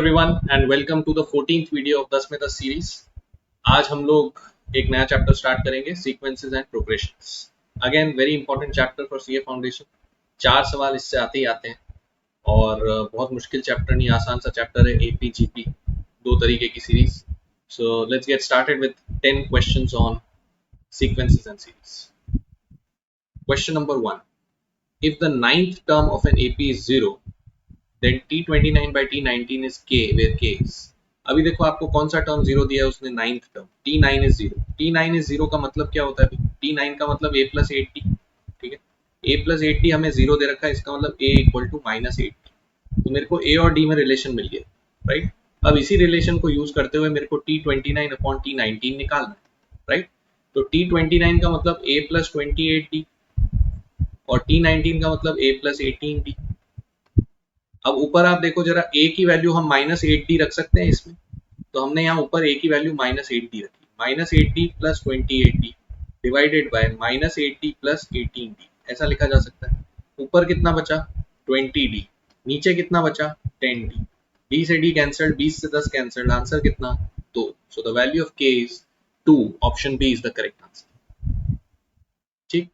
everyone and welcome to the 14th video of 10 में 10 series. आज हम लोग एक नया चैप्टर स्टार्ट करेंगे, sequences and progressions. Again very important chapter for CA foundation. 4 सवाल इससे आते ही आते हैं और बहुत मुश्किल चैप्टर नहीं, आसान सा चैप्टर है। एपी जीपी दो तरीके की series. So let's get started with 10 questions on sequences and series. Question number 1, if the ninth term of an AP is 0, then T29 by T19 is K, where K is। अभी देखो आपको कौन सा term 0 दिया है उसने, ninth term. T9 is 0। T9 is 0 का मतलब क्या होता है? T9 का मतलब A plus 8T, ठीक है। A plus 8T हमें 0 दे रखा है, इसका मतलब A equal to minus 8T। तो मेरे को A और D में रिलेशन मिल गया, राइट। अब इसी रिलेशन को यूज करते हुए मेरे को T29 अपॉन T19 निकालना है, राइट। तो T29 का मतलब A plus 28D और T19 का मतलब A plus 18D। अब ऊपर आप देखो जरा, A की वैल्यू हम माइनस 8D रख सकते हैं इसमें, तो हमने यहाँ ऊपर A की वैल्यू माइनस 8D रखी। Minus 8D plus 28D divided by minus 8D plus 18D, ऐसा लिखा जा सकता है। ऊपर कितना बचा? 20D। नीचे कितना बचा? 10D। D से D कैंसल्ड, 20 से 10 कैंसल्ड, आंसर कितना? 2। So the value of K is 2। Option B is the correct answer, ठीक।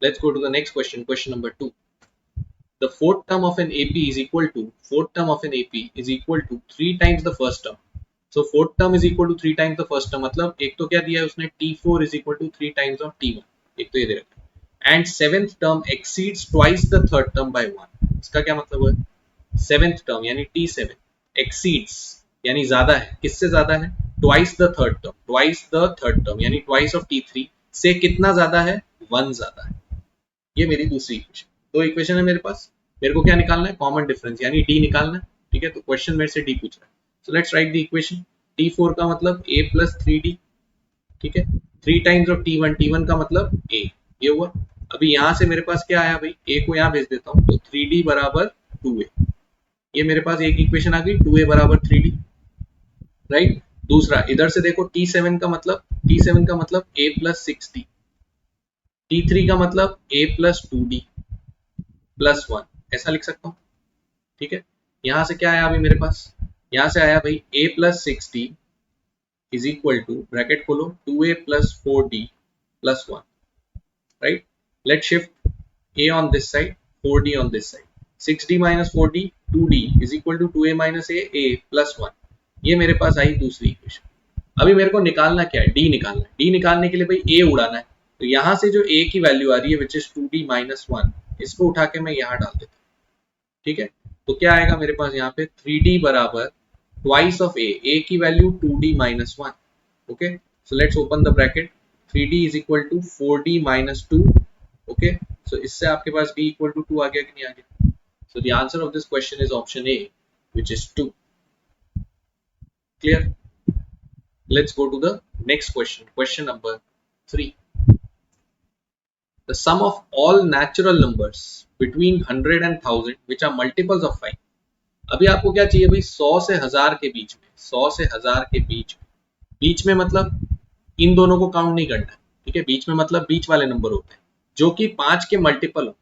Let's go to the next question, question number 2। The fourth term of an AP is equal to 3 times the first term. So fourth term is equal to 3 times the first term, मतलब एक तो क्या दिया है उसने, T4 is equal to 3 times of T1, एक तो ये दे रखा है। And seventh term exceeds twice the third term by 1। इसका क्या मतलब है? seventh term यानी T7 exceeds यानी ज्यादा है, किससे ज्यादा है? twice the third term यानी twice of T3 से कितना ज्यादा है? 1 ज्यादा है। ये मेरी दूसरी इक्वेशन। दो इक्वेशन है मेरे पास, मेरे को क्या निकालना है? कॉमन डिफरेंस यानी डी निकालना है, ठीक है। तो क्वेश्चन मेरे से डी पूछ रहा है, so let's write the equation. T4 का मतलब A प्लस 3D, ठीक है। 3 टाइम्स ऑफ T1, T1 का मतलब A, ये हुआ। अभी यहाँ से मेरे पास क्या आया भाई? A को यहाँ भेज देता हूँ, तो 3D बराबर 2A। ये मेरे पास एक इक्वेशन आ गई, 2A बराबर 3D, राइट। दूसरा इधर से देखो, T7 का मतलब A प्लस 6D, T3 का मतलब A प्लस 2D प्लस 1, ऐसा लिख सकता हूँ, ठीक है। यहां से क्या आया अभी मेरे पास? यहां से आया भाई A plus 6D is equal to, bracket खोलो, 2A plus 4D plus 1, right. Let shift A on this side, 4D on this side. 6D minus 4D 2D is equal to 2A minus A plus 1। ये मेरे पास आई दूसरी equation. अभी मेरे को निकालना क्या है? डी निकालना है। डी निकालने के लिए भाई A उड़ाना है, तो यहां से जो A की वैल्यू आ रही है विच इज 2D माइनस 1, इसको उठा के मैं यहाँ डाल देता हूँ, ठीक है। तो क्या आएगा मेरे पास यहाँ पे? 3D बराबर ट्वाइस ऑफ A की value 2D minus 1, okay. So let's open the bracket, 3D is equal to 4D minus 2, okay. So इससे आपके पास D इक्वल टू 2 आ गया कि नहीं आ गया? So the answer of this question is option A which is 2। Clear? Let's go to the next question, question number 3। The sum of all natural numbers between 100 and 1000 which are multiples of 5। अभी आपको क्या चाहिए भाई? 100 से 1000 के बीच में, 100 से 1000 के बीच में मतलब इन दोनों को काउंट नहीं करना है, ठीक है। बीच में मतलब बीच वाले नंबर होते हैं जो कि 5 के मल्टीपल हो।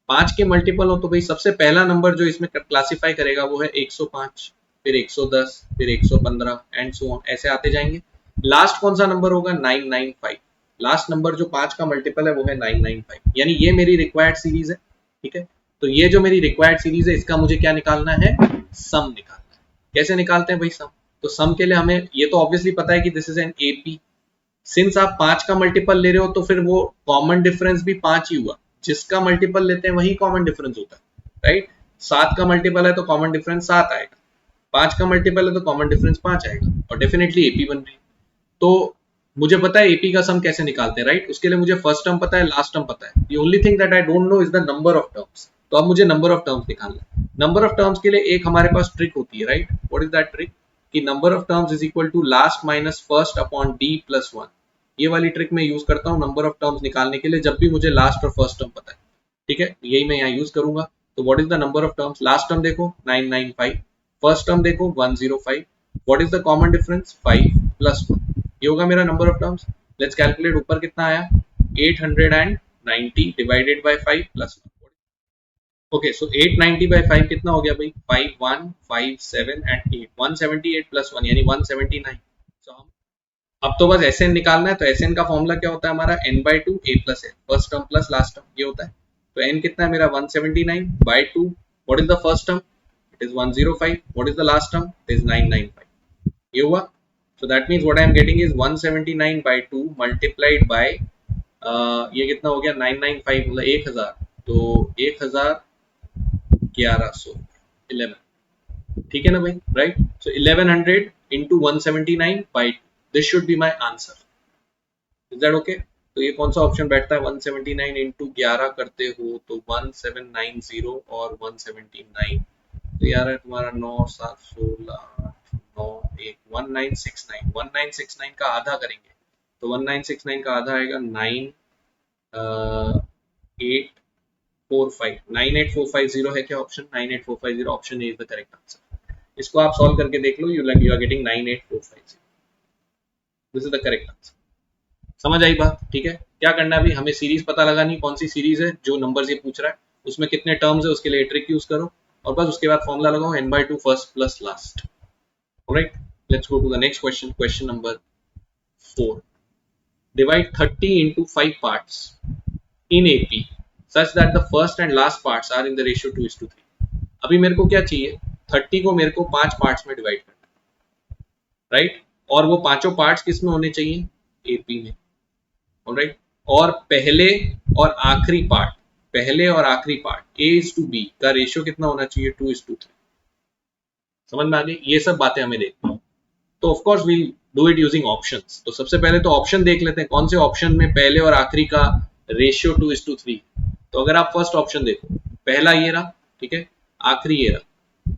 5 के मल्टीपल हो तो भाई सबसे पहला नंबर जो इसमें क्लासिफाई करेगा वो है 105, फिर 110, फिर 115 एंड सो ऑन, ऐसे आते जाएंगे। लास्ट कौन सा नंबर होगा? 995। लास्ट नंबर जो 5 का मल्टीपल है वो है 995, यानी ये मेरी रिक्वायर्ड सीरीज है, ठीक है। तो ये जो मेरी रिक्वायर्ड सीरीज है इसका मुझे क्या निकालना है? सम निकालना है। कैसे निकालते हैं भाई सम? तो सम के लिए हमें ये तो ऑब्वियसली पता है कि this is an AP. Since आप 5 का मल्टीपल ले रहे हो तो फिर वो कॉमन डिफरेंस भी 5 ही हुआ, जिसका मल्टीपल लेते हैं वही कॉमन डिफरेंस होता है, राइट। 7 का मल्टीपल है तो कॉमन डिफरेंस 7 आएगा, 5 का मल्टीपल है तो कॉमन डिफरेंस 5 आएगा, और डेफिनेटली एपी बन रही है। तो मुझे पता है एपी का सम कैसे निकालते हैं, राइट। उसके लिए मुझे फर्स्ट टर्म पता है, लास्ट टर्म पता है। The only thing that I don't know is the number of terms. तो अब मुझे नंबर ऑफ टर्म्स निकालना है। नंबर ऑफ टर्म्स के लिए एक हमारे पास ट्रिक होती है, right. What is that trick? कि number of terms is equal to last minus first upon D plus 1। ये वाली ट्रिक मैं यूज करता हूँ नंबर ऑफ टर्म्स निकालने के लिए, जब भी मुझे लास्ट और फर्स्ट टर्म पता है, ठीक है। यही मैं यहाँ यूज करूंगा। तो what is the number of terms? Last term देखो 995, फर्स्ट टर्म देखो 105। What is the common difference? 5 plus 1, ये होगा मेरा number of terms. Let's calculate, ऊपर कितना आया? 890 divided by 5 plus 1। Okay so 890 by 5 कितना हो गया भाई 5 1 5 7 एंड 8 178 प्लस 1 यानी 179। सो हम अब तो बस एस एन निकालना है, तो एस एन का फॉर्मूला क्या होता है हमारा n by two A plus N, first term plus last term ये होता है। तो n कितना है मेरा 179 by two, what is the first term it is 105, what is the last term it is 995, ये हुआ। so that means what I am getting is 179 by 2 multiplied by ये कितना हो गया 995 मतलब 1000, तो 1111, ठीक है ना भाई, right. So 1100 into 179 by this should be my answer, is that okay? तो ये कौन सा ऑप्शन बैठता है 179 into 11 करते हो तो 1790 और 179, तो यार है तुम्हारा 9 7 16 9 1 1969 का आधा करेंगे तो 1969 का आधा आएगा 9845 है क्या option 98450, option A is the correct answer. इसको आप सॉल्व करके देख लो, you are getting 98450, this is the correct answer. समझ आई बात, ठीक है। क्या करना है अभी हमें सीरीज पता लगानी, कौन सी सीरीज है जो नंबर्स ये पूछ रहा है उसमें कितने टर्म्स है, उसके लिए ट्रिक यूज करो और बस उसके बाद फॉर्मूला लगाओ n/2 first plus last. Alright, let's go to the next question, question number 4। Divide 30 into 5 parts in AP such that the first and last parts are in the ratio 2:3। अभी मेरे को क्या चाहिए, 30 को मेरे को 5 पार्ट्स में डिवाइड करना, राइट, और वो पांचों पार्ट्स किस में होने चाहिए, एपी में, ऑलराइट। और पहले और आखिरी पार्ट, पहले और आखिरी पार्ट A:B का रेशियो कितना होना चाहिए, 2:3। समझ में आ गई, ये सब बातें हमें देखनी है। तो of course we'll do it using options. तो सबसे पहले तो ऑप्शन देख लेते हैं, कौन से ऑप्शन में पहले और आखिरी का रेशियो 2:3। तो अगर आप फर्स्ट ऑप्शन देखो, पहला ये रहा, ठीक है, आखिरी ये रहा,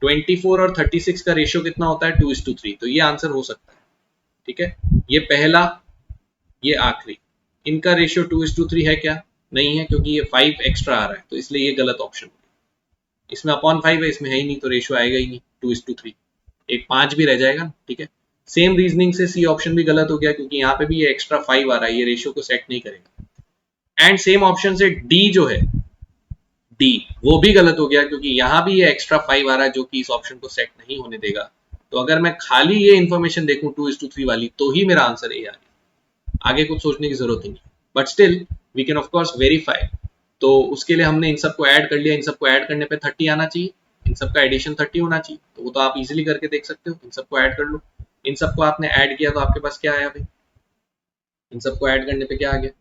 24 और 36 का रेशियो कितना होता है 2:3, तो ये आंसर हो सकता है, ठीक है। ये पहला, ये आखिरी, इनका रेशियो 2:3 है क्या, नहीं है, क्योंकि ये 5 एक्स्ट्रा आ रहा है, तो इसलिए ये गलत ऑप्शन है। इसमें अपॉन 5 है, इसमें है ही नहीं, तो रेशियो आएगा ही नहीं 2:3, एक 5 भी रह जाएगा, ठीक है। सेम रीजनिंग से सी ऑप्शन भी गलत हो गया, क्योंकि यहाँ पे भी ये एक्स्ट्रा 5 आ रहा है, ये रेशियो को सेट नहीं करेगा। एंड सेम ऑप्शन से डी जो है, डी वो भी गलत हो गया, क्योंकि यहाँ भी ये एक्स्ट्रा 5 आ रहा है जो कि इस ऑप्शन को सेट नहीं होने देगा। तो अगर मैं खाली ये इन्फॉर्मेशन देखूं 2:3 वाली, तो ही मेरा आंसर ए आ गया, आगे कुछ सोचने की जरूरत ही नहीं। But still we can of course verify, तो उसके लिए हमने इन सबको ऐड कर लिया, इन सबको ऐड करने पे 30 आना चाहिए, इन सबका एडिशन 30 होना चाहिए, तो वो तो आप इजीली करके देख सकते हो, इन सबको ऐड कर लो। इन सबको आपने ऐड किया तो आपके पास क्या आया भाई, इन सबको ऐड करने पे क्या आ गया,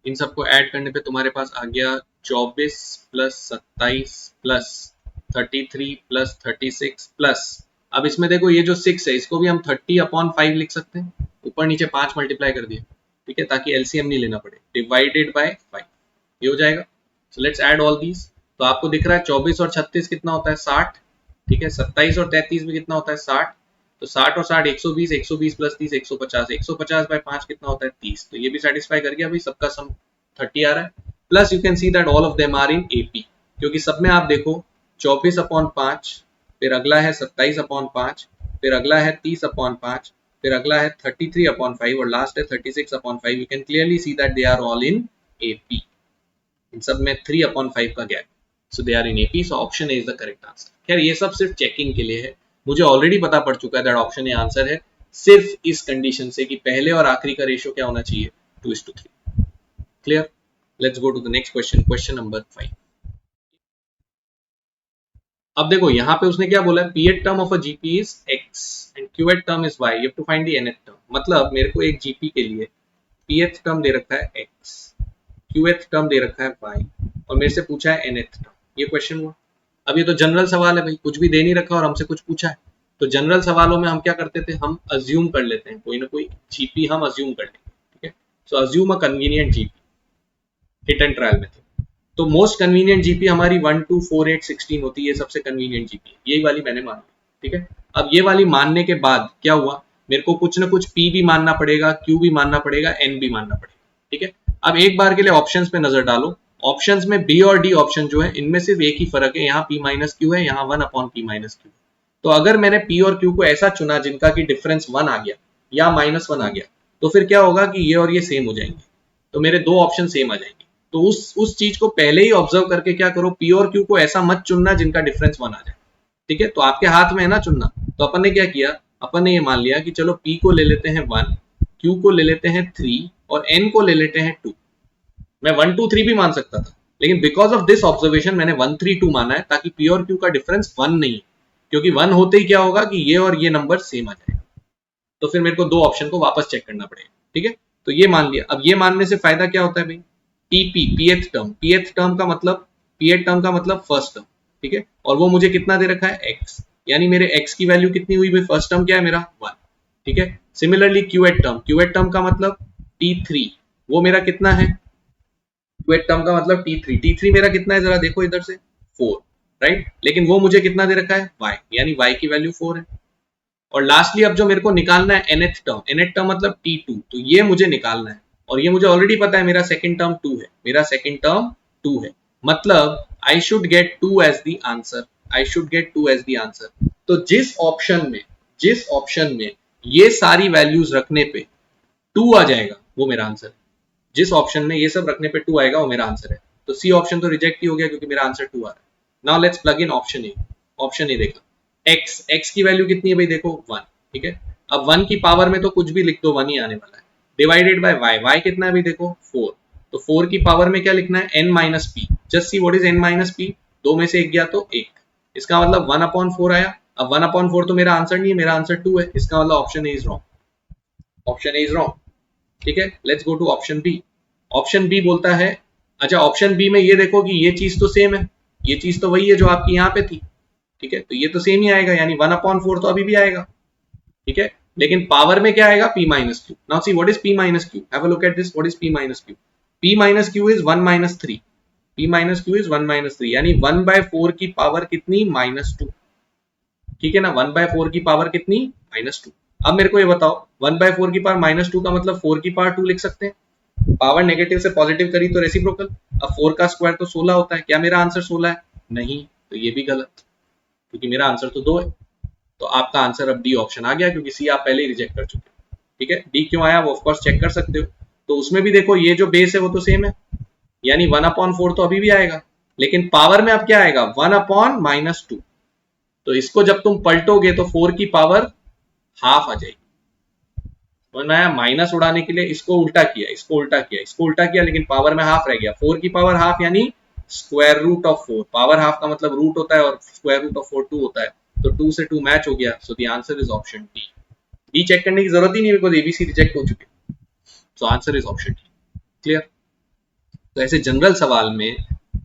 इन सबको ऐड करने पे तुम्हारे पास आ गया 24 प्लस 27 प्लस 33 प्लस 36 प्लस, अब इसमें देखो ये जो 6 है इसको भी हम 30/5 लिख सकते हैं, ऊपर नीचे 5 मल्टीप्लाई कर दिया, ठीक है, ताकि एलसीएम नहीं लेना पड़े, डिवाइडेड बाय 5 ये हो जाएगा। So let's add all these. तो आपको दिख रहा है 24 और 36 कितना होता है 60, ठीक है, 27 और 33 भी कितना होता है 60, तो 60 और 60 120, 120 प्लस 30 150, 150 बाय 5 कितना होता है 30, तो ये भी सेटिस्फाई कर गया भाई, सबका सम 30 आ रहा है। Plus you can see that all of them are in AP, क्योंकि सब में आप देखो 24/5, फिर अगला है 27/5, फिर अगला है 30/5, फिर अगला है 33/5 और लास्ट है 36/5। You can clearly see that they are all in AP, इन सब में 3/5 का गैप, so they are in AP, so option A is the correct answer. खैर ये सब सिर्फ चेकिंग के लिए है, मुझे ऑलरेडी पता पड़ चुका है दैट ऑप्शन ए आंसर है, सिर्फ इस कंडीशन से कि पहले और आखिरी का रेशियो क्या होना चाहिए 2:3। Clear, let's go to the next question, question number 5। अब देखो यहाँ पे उसने क्या बोला है, pth term of a GP is x and qth term is y, you have to find the nth term. मतलब मेरे को एक जीपी के लिए pth टर्म दे रखा है x, qth टर्म दे रखा है y, और मेरे से पूछा है nth टर्म, ये क्वेश्चन हुआ। अब ये तो जनरल सवाल है भाई, कुछ भी दे नहीं रखा और हमसे कुछ पूछा है, तो जनरल सवालों में हम क्या करते थे, हम अज्यूम कर लेते हैं कोई ना कोई जीपी, हम अज्यूम कर लेंगे, ठीक है। So assume a convenient GP, hit and trial method. तो मोस्ट कन्वीनियंट जीपी हमारी 1 2 4 8 16 होती है, ये सबसे कन्वीनियंट जीपी, यही वाली मैंने मान ली, ठीक है। अब ये वाली मानने के बाद क्या हुआ, मेरे को कुछ ना कुछ p भी मानना पड़ेगा, q भी मानना पड़ेगा, n भी मानना पड़ेगा, ठीक है। अब एक बार के लिए ऑप्शंस पे नजर डालो, ऑप्शंस में b और d ऑप्शन जो है इनमें सिर्फ एक ही फर्क है, यहाँ p माइनस क्यू है, यहाँ 1/p माइनस क्यू। तो अगर मैंने p और q को ऐसा चुना जिनका की डिफरेंस 1 आ गया या -1 आ गया, तो फिर क्या होगा कि ये और ये सेम हो जाएंगे, तो मेरे दो ऑप्शन सेम आ जाएंगे, तो उस चीज को पहले ही ऑब्जर्व करके क्या करो, पी और क्यू को ऐसा मत चुनना जिनका डिफरेंस 1 आ जाए, ठीक है। तो आपके हाथ में है ना चुनना। तो अपन ने क्या किया, अपन ने ये मान लिया कि चलो P को ले लेते हैं 1, Q को ले लेते हैं 3 और N को ले लेते हैं 2। मैं 1 2 3 भी मान सकता था, लेकिन बिकॉज ऑफ दिस ऑब्जर्वेशन मैंने 1 3 2 माना है, ताकि P और Q का डिफरेंस 1 नहीं है, क्योंकि 1 होते ही क्या होगा कि ये और ये नंबर सेम आ जाएगा। तो फिर मेरे को दो ऑप्शन को वापस चेक करना पड़ेगा, ठीक है। तो ये मान लिया। अब ये मानने से फायदा क्या होता है भाई, टीपी पीएथ टर्म का मतलब, पीएथ टर्म का मतलब फर्स्ट टर्म, ठीक है। और वो मुझे कितना दे रखा है, एक्स, यानी मेरे एक्स की वैल्यू कितनी हुई भाई, फर्स्ट टर्म क्या है मेरा 1, ठीक है। सिमिलरली क्यूएट टर्म का मतलब T3, वो मेरा कितना है, क्यूएट टर्म का मतलब T3 मेरा कितना है, जरा देखो इधर से 4, राइट। लेकिन वो मुझे कितना दे रखा है, y, यानी y की वैल्यू 4 है। और लास्टली अब जो मेरे को निकालना है nth टर्म मतलब T2, तो ये मुझे निकालना है। और ये मुझे ऑलरेडी पता है मेरा सेकंड टर्म 2 है, मेरा सेकंड टर्म 2 है, मतलब I should get 2 as the answer, I should get 2 as the answer. तो जिस ऑप्शन में ये सारी वैल्यूज रखने पे 2 आ जाएगा वो मेरा आंसर है। जिस ऑप्शन में ये सब रखने पे 2 आएगा वो मेरा आंसर है। तो सी ऑप्शन तो रिजेक्ट ही हो गया क्योंकि मेरा आंसर 2 आ रहा है। Now let's plug in option A. Option A देखा, x की वैल्यू कितनी है भाई, देखो 1, ठीक है। अब 1 की पावर में तो कुछ भी लिख दो 1 ही आने वाला है, डिवाइडेड बाय y कितना है भाई, देखो 4, तो 4 की पावर में क्या लिखना है, n minus P. Just see what is n minus P, दो में से एक गया तो एक, इसका मतलब 1/4 आया। अब 1/4 तो मेरा आंसर नहीं है, मेरा आंसर 2 है, इसका मतलब option A is wrong, option A is wrong, ठीक है। Let's go to option B. Option B बोलता है, अच्छा ऑप्शन बी में ये देखो कि ये चीज तो सेम है, ये चीज तो वही है जो आपकी यहाँ पे थी, ठीक है। तो ये तो सेम ही आएगा, यानी 1/4 तो अभी भी आएगा, ठीक है। लेकिन पावर में क्या आएगा, p minus Q. Now see what is p minus Q, have a look at this, what is p minus Q. p minus Q is 1 minus 3, p minus Q is 1 minus 3, यानी 1/4 की power कितनी, -2, ठीक है ना। 1/4 की power कितनी, -2। अब मेरे को ये बताओ 1/4 की पावर -2 का मतलब 4 की पावर 2 लिख सकते हैं, पावर नेगेटिव से पॉजिटिव करी तो रेसिप्रोकल। अब 4 का स्क्वायर तो 16 होता है, क्या मेरा आंसर 16 है, नहीं, तो ये भी गलत, क्योंकि मेरा आंसर तो 2 है। तो आपका आंसर अब डी ऑप्शन आ गया, क्योंकि सी आप पहले ही रिजेक्ट कर चुके हैं, ठीक है। डी क्यों आया वो ऑफकोर्स चेक कर सकते हो। तो उसमें भी देखो ये जो बेस है वो तो सेम है, यानी 1/4 तो अभी भी आएगा, लेकिन पावर में अब क्या आएगा, 1/-2। तो इसको जब तुम पलटोगे तो 4 की पावर हाफ आ जाएगी। बनाया माइनस उड़ाने के लिए, इसको उल्टा किया, इसको उल्टा किया, इसको उल्टा किया, लेकिन पावर में हाफ रह गया। 4 की पावर हाफ यानी square root of 4, power half का मतलब रूट होता है और स्क्वायर रूट ऑफ 4 2 होता है, तो 2 से 2 मैच हो गया। So the answer is option D. D check करने की जरूरत ही नहीं, बिकॉज एबीसी रिजेक्ट हो चुके, so answer is option D. Clear. तो ऐसे जनरल सवाल में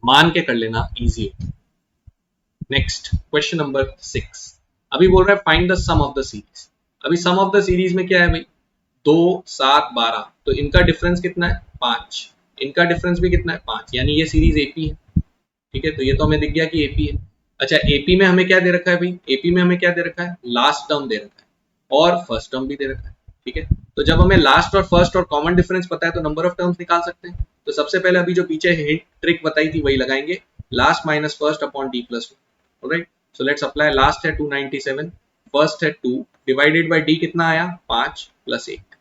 मान के कर लेना इजी है। Next question number 6। अभी बोल रहा है find the sum of the series. अभी सम ऑफ द सीरीज में क्या है भाई, 2 7 12, तो इनका डिफरेंस कितना है, 5, इनका डिफरेंस भी कितना है, 5, यानी ये सीरीज एपी है, ठीक है। तो ये तो हमें दिख गया कि एपी है। अच्छा एपी में हमें क्या दे रखा है भाई, एपी में हमें क्या दे रखा है, लास्ट टर्म दे रखा है और फर्स्ट टर्म भी दे रखा है, ठीक है। तो जब हमें लास्ट और फर्स्ट और कॉमन डिफरेंस पता है तो नंबर ऑफ टर्म्स निकाल सकते हैं। तो सबसे पहले अभी जो पीछे हिंट ट्रिक बताई थी वही लगाएंगे, last minus first upon D plus 1, alright. So let's apply, last है 297, फर्स्ट है 2, डिवाइडेड बाय डी कितना आया, 5 प्लस 1,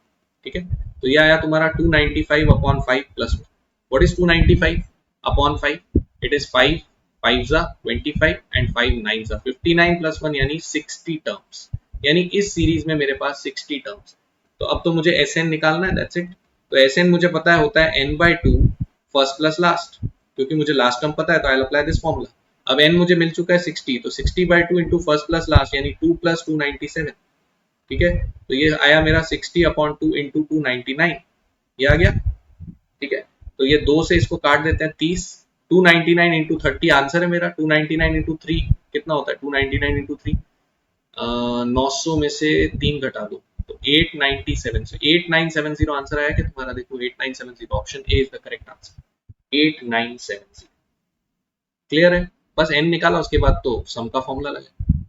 ठीक है। तो ये आया तुम्हारा 295 upon 5 plus 1। What is 295 upon 5, it is 5 5 25 and 5 9 59 plus 1 यानी 60 टर्म्स, यानी इस सीरीज में मेरे पास 60 टर्म्स। तो अब तो मुझे Sn निकालना है, दैट्स इट। तो Sn मुझे पता है होता है n/2 फर्स्ट प्लस लास्ट, क्योंकि मुझे लास्ट टर्म पता है तो I will apply this formula. अब n मुझे मिल चुका है 60, तो 60/2 इंटू फर्स्ट प्लस लास्ट यानी 2 प्लस 297, ठीक है। तो ये आया मेरा 60/2 इंटू 299, ये आ गया, ठीक है। तो ये 2 से इसको काट देते हैं 30, 299 इंटू 30 आंसर है मेरा। 299 इंटू 3 कितना होता है, 299 इंटू 3 900 में से 3 घटा दो तो 897, से 8970 आंसर आया क्या तुम्हारा, देखो 8970, option A is the correct answer, 8970। Clear है, बस n निकाला, उसके बाद तो सम का फॉर्मूला लगा।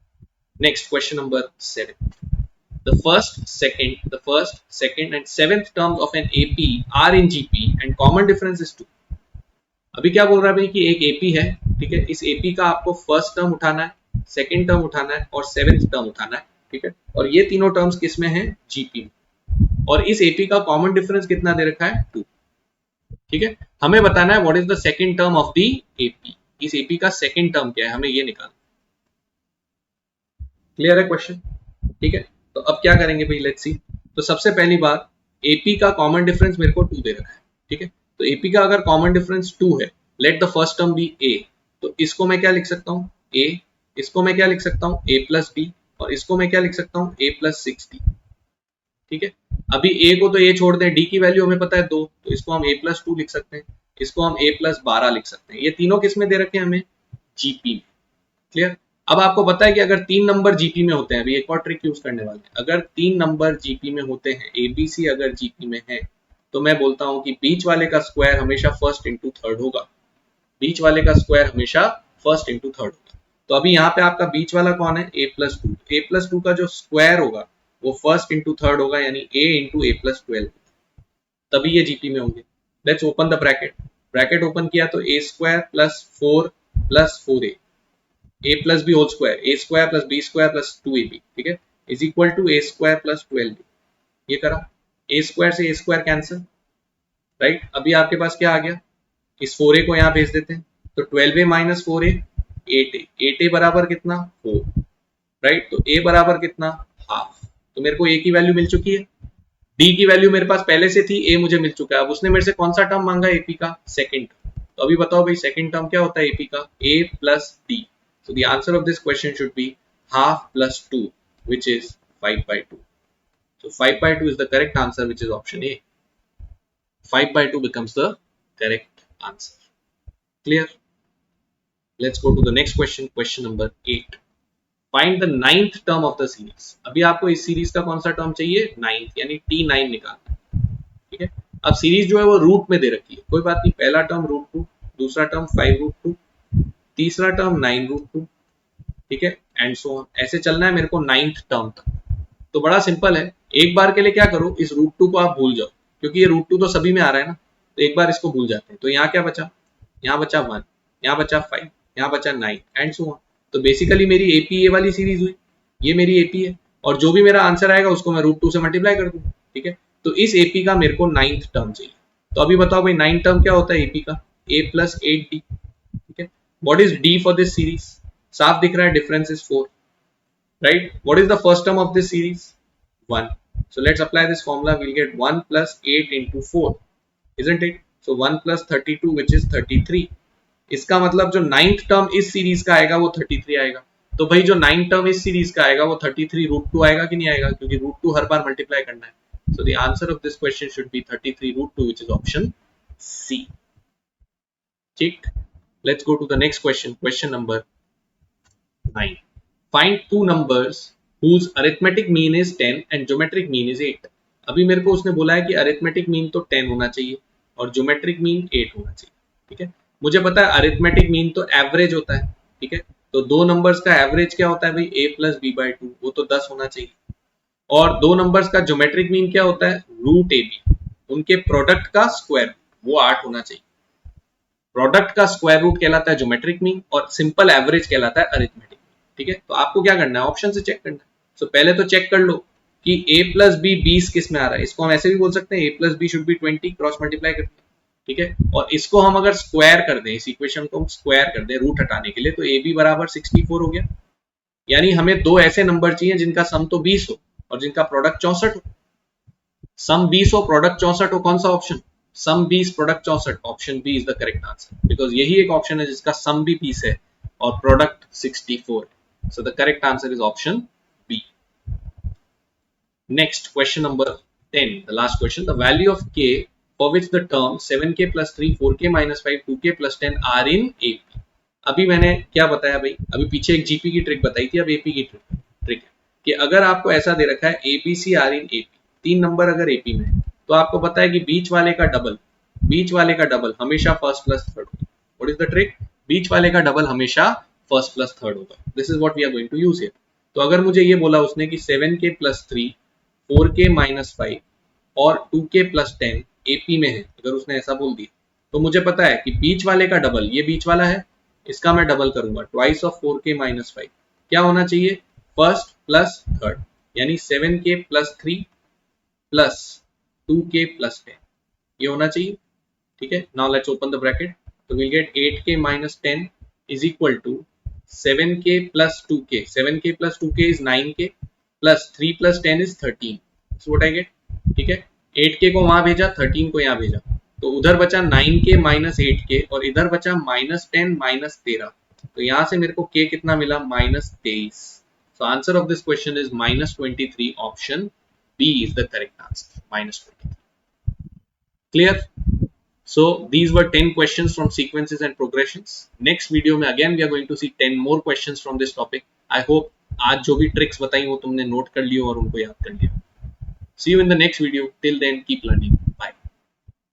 Next question number 7। The first, second and seventh terms of an AP are in GP and common difference is 2। अभी क्या बोल रहा है भाई कि एक AP है, ठीक है। इस AP का आपको फर्स्ट टर्म उठाना है, सेकंड टर्म उठाना है और सेवेंथ टर्म उठाना है, ठीक है। और ये तीनों टर्म्स किस में है, GP में। और इस AP का कॉमन डिफरेंस कितना दे रखा है, 2। ठीक है, हमें बताना है what is the second term of the AP, इस एपी का सेकंड टर्म क्या है, हमें ये निकालना। क्लियर है क्वेश्चन? ठीक है, तो अब क्या करेंगे भाई, लेट्स सी। तो सबसे पहली बात, एपी का कॉमन डिफरेंस मेरे को 2 दे रखा है। ठीक है, तो एपी का अगर कॉमन डिफरेंस 2 है, let the first term be A, तो इसको मैं क्या लिख सकता हूँ, ए, इसको मैं क्या लिख सकता हूँ, ए प्लस बी, और इसको मैं क्या लिख सकता हूँ, ए प्लस 6d। ठीक है, अभी ए को तो ए छोड़ दें, डी की वैल्यू हमें पता है 2, तो इसको हम ए प्लस 2 लिख सकते हैं, इसको हम ए प्लस 12 लिख सकते हैं। ये तीनों किस में दे रखे हैं हमें, जीपी में। क्लियर? अब आपको पता है कि अगर 3 नंबर जीपी में होते हैं, अभी एक और ट्रिक यूज करने वाले हैं, अगर 3 नंबर जीपी में होते हैं, एबीसी अगर जीपी में है, तो मैं बोलता हूं कि बीच वाले का स्क्वायर हमेशा फर्स्ट इंटू थर्ड होगा, बीच वाले का स्क्वायर हमेशा फर्स्ट इंटू थर्ड होगा। तो अभी यहाँ पे आपका बीच वाला कौन है, ए प्लस 2, ए प्लस 2 का जो स्क्वायर होगा वो फर्स्ट इंटू थर्ड होगा, यानी ए इंटू ए प्लस 12, तभी ये जीपी में होंगे। Let's open the bracket, bracket open किया तो A square plus 4 A plus B whole square, A square plus B square plus 2ab, ठीक है, is equal to A square plus 12b। ये करा, ए स्क्वायर से ए स्क्वायर कैंसिल, राइट। अभी आपके पास क्या आ गया, इस 4a को यहाँ भेज देते हैं, तो 12a minus 4a 8a, 8a बराबर कितना 4, राइट। तो a बराबर कितना हाफ, तो मेरे को a की वैल्यू मिल चुकी है, d की वैल्यू मेरे पास पहले से थी, a मुझे मिल चुका है। अब उसने मेरे से कौन सा टर्म मांगा, ap का सेकंड। तो अभी बताओ भाई सेकंड टर्म क्या होता है ap का, a plus d। So the answer of this question should be half plus 2, which is 5/2. So 5/2 is the correct answer, which is option A. 5/2 becomes the correct answer. Clear? Let's go to the next question, question number 8. Find the ninth term of the series. अभी आपको इस series का कौन सा term चाहिए, ninth, यानी T9 निकालना है। ठीक है, अब सीरीज जो है वो रूट में दे रखी है, कोई बात नहीं, पहला टर्म √2, दूसरा टर्म 5√2, तीसरा टर्म 9√2, ठीक है, एंड सो ऑन, ऐसे चलना है मेरे को 9th टर्म तक। तो बड़ा सिंपल है, एक बार के लिए क्या करो, इस √2 को आप भूल जाओ, क्योंकि ये √2 तो सभी में आ रहा है ना, तो एक बार इसको भूल जाते हैं। तो यहाँ क्या बचा, यहाँ बचा 1, यहाँ बचा 5, यहाँ बचा 9, एंड सो ऑन। तो बेसिकली मेरी एपी ये वाली सीरीज हुई, ये मेरी एपी है, और जो भी मेरा आंसर आएगा उसको मैं √2 से मल्टीप्लाई कर दूंगा। ठीक है, तो इस एपी का मेरे को 9th टर्म चाहिए। तो अभी बताओ भाई 9th टर्म क्या होता है एपी का, a प्लस 8d। ठीक है, what is d for this series, साफ दिख रहा है, difference is 4, right? What is the first term of this series, 1. So let's apply this formula, we'll get 1 plus 8 into 4, isn't it? So 1 plus 32, which is 33. इसका मतलब जो 9th term इस series का आएगा वो 33 आएगा। तो भाई जो 9th टर्म इस सीरीज का आएगा वो 33 √2 आएगा कि नहीं आएगा, क्योंकि √2 हर बार मल्टीप्लाई करना है। So the answer of this question should be 33 √2, which is option C. ठीक, let's go to the next question, question number 9. Find two numbers whose arithmetic mean is 10 and geometric mean is 8. अभी मेरे को उसने बोला है कि arithmetic mean तो 10 होना चाहिए और geometric mean 8 होना चाहिए। ठीक है, मुझे पता है arithmetic mean तो एवरेज होता है। ठीक है, तो दो नंबर्स का एवरेज क्या होता है भाई, a प्लस b/2, वो तो 10 होना चाहिए। और दो नंबर्स का ज्योमेट्रिक मीन क्या होता है, √ab, उनके प्रोडक्ट का स्क्वायर, वो 8 होना चाहिए। प्रोडक्ट का स्क्वायर रूट कहलाता है ज्योमेट्रिक मीन और सिंपल एवरेज कहलाता है अरिथमेटिक। ठीक है, तो आपको क्या करना है, ऑप्शन से चेक करना है। सो पहले तो चेक कर लो कि a प्लस बी 20 किस में आ रहा है, इसको हम ऐसे भी बोल सकते हैं a plus B should be 20, cross multiply करते हैं। ठीक है, और इसको हम अगर स्क्वायर कर दें, इस इक्वेशन को हम स्क्वायर कर दें रूट हटाने के लिए, तो a b बराबर 64 हो गया। यानी हमें दो ऐसे नंबर चाहिए जिनका सम तो 20 हो और जिनका प्रोडक्ट 64 हो। सम 20 हो, प्रोडक्ट 64 हो, कौन सा option, sum 20 product 64, option B is the correct answer, because यही एक ऑप्शन है जिसका सम भी 20 है और प्रोडक्ट 64 है। So the correct answer is option B. Next question number 10, the last question, the value of k for which the term 7k plus 3 4k minus 5 2k plus 10 are in AP। अभी मैंने क्या बताया भाई, अभी पीछे एक GP की trick बताई थी, अब एपी की ट्रिक है कि अगर आपको ऐसा दे रखा है एबीसी आर इन एपी, तीन नंबर अगर एपी में है, तो आपको पता है कि बीच वाले का डबल, बीच वाले का डबल हमेशा फर्स्ट प्लस थर्ड होगा। व्हाट इज द ट्रिक, बीच वाले का डबल हमेशा फर्स्ट प्लस थर्ड होगा। This is what we are going to use here. तो अगर मुझे ये बोला उसने कि 7k plus 3 4k minus 5 और 2k plus 10 एपी में है, अगर उसने ऐसा बोल दिया, तो मुझे पता है कि बीच वाले का डबल, ये बीच वाला है, इसका मैं डबल करूंगा, ट्वाइस ऑफ 4k minus 5 क्या होना चाहिए, फर्स्ट प्लस थर्ड, यानी 7k plus 3 plus 2k plus 10, ये होना चाहिए। ठीक है. Now let's open the bracket. So we'll get 8k minus 10 is equal to 7k plus 2k. 7k plus 2k is 9k plus 3 plus 10 is 13. So what I get? ठीक है. 8k को वहां भेजा, 13 को यहाँ भेजा, तो उधर बचा 9k माइनस 8k और इधर बचा माइनस 10 माइनस 13. तो यहाँ से मेरे को k कितना मिला? Minus 23. So answer of this question is minus 23. Option B is the correct answer. Minus 23. Clear? So these were 10 questions from sequences and progressions. Next video में again we are going to see 10 more questions from this topic. I hope आज जो भी tricks बताई वो तुमने note कर लियो और उनको याद कर लिया. See you in the next video. Till then, keep learning. Bye.